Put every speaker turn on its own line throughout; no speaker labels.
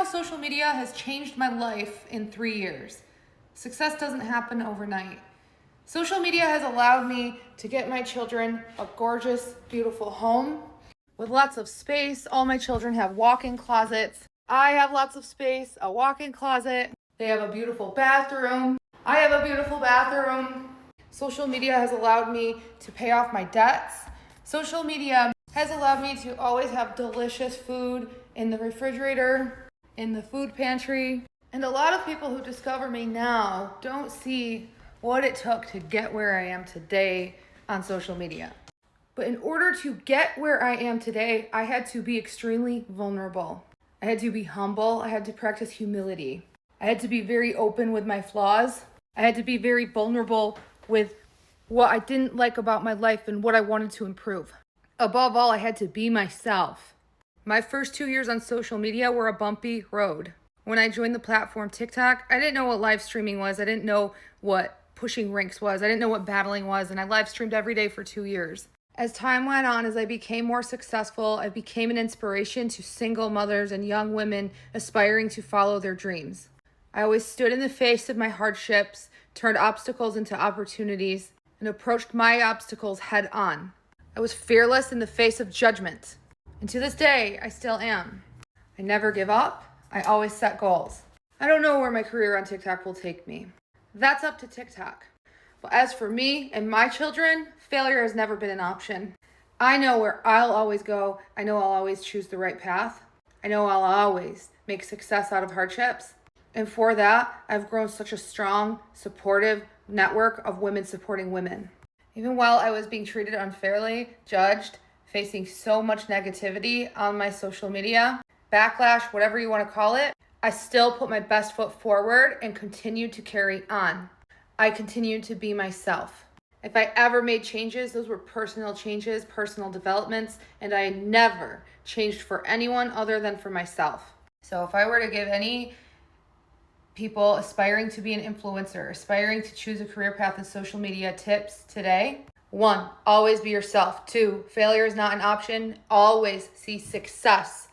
social media has changed my life in 3 years. Success doesn't happen overnight. Social media has allowed me to get my children a gorgeous, beautiful home with lots of space. All my children have walk-in closets. I have lots of space, a walk-in closet. They have a beautiful bathroom. I have a beautiful bathroom. Social media has allowed me to pay off my debts. Social media has allowed me to always have delicious food in the refrigerator, in the food pantry. And a lot of people who discover me now don't see what it took to get where I am today on social media. But in order to get where I am today, I had to be extremely vulnerable. I had to be humble. I had to practice humility. I had to be very open with my flaws. I had to be very vulnerable with what I didn't like about my life and what I wanted to improve. Above all, I had to be myself. My first 2 years on social media were a bumpy road. When I joined the platform TikTok, I didn't know what live streaming was. I didn't know what pushing ranks was. I didn't know what battling was, and I live streamed every day for 2 years. As time went on, as I became more successful, I became an inspiration to single mothers and young women aspiring to follow their dreams. I always stood in the face of my hardships, turned obstacles into opportunities, and approached my obstacles head on. I was fearless in the face of judgment. And to this day, I still am. I never give up. I always set goals. I don't know where my career on TikTok will take me. That's up to TikTok. But as for me and my children, failure has never been an option. I know where I'll always go. I know I'll always choose the right path. I know I'll always make success out of hardships. And for that, I've grown such a strong, supportive network of women supporting women. Even while I was being treated unfairly, judged, facing so much negativity on my social media, backlash, whatever you want to call it, I still put my best foot forward and continued to carry on. I continued to be myself. If I ever made changes, those were personal changes, personal developments, and I never changed for anyone other than for myself. So if I were to give any people aspiring to be an influencer, aspiring to choose a career path in social media tips today, 1, always be yourself. 2, failure is not an option. Always see success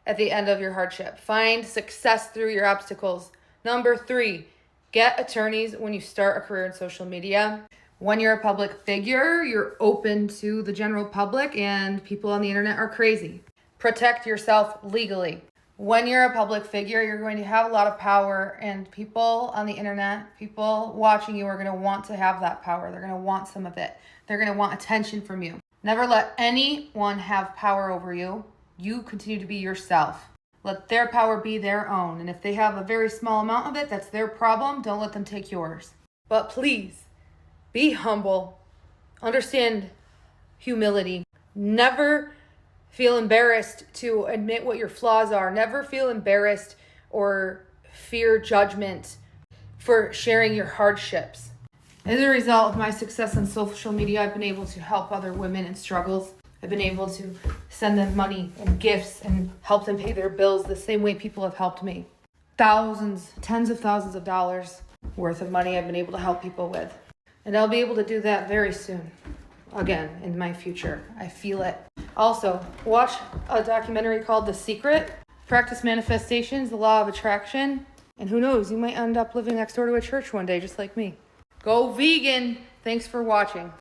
at the end of your hardship. Find success through your obstacles. Number 3, get attorneys when you start a career in social media. When you're a public figure, you're open to the general public and people on the internet are crazy. Protect yourself legally. When you're a public figure, you're going to have a lot of power, and people on the internet, people watching you are going to want to have that power. They're going to want some of it. They're going to want attention from you. Never let anyone have power over you. You continue to be yourself. Let their power be their own. And if they have a very small amount of it, that's their problem. Don't let them take yours. But please, be humble. Understand humility. Never feel embarrassed to admit what your flaws are. Never feel embarrassed or fear judgment for sharing your hardships. As a result of my success on social media, I've been able to help other women in struggles. I've been able to send them money and gifts and help them pay their bills the same way people have helped me. Thousands, tens of thousands of dollars worth of money I've been able to help people with. And I'll be able to do that very soon. Again, in my future. I feel it. Also, watch a documentary called The Secret. Practice manifestations, the law of attraction. And who knows, you might end up living next door to a church one day, just like me. Go vegan. Thanks for watching.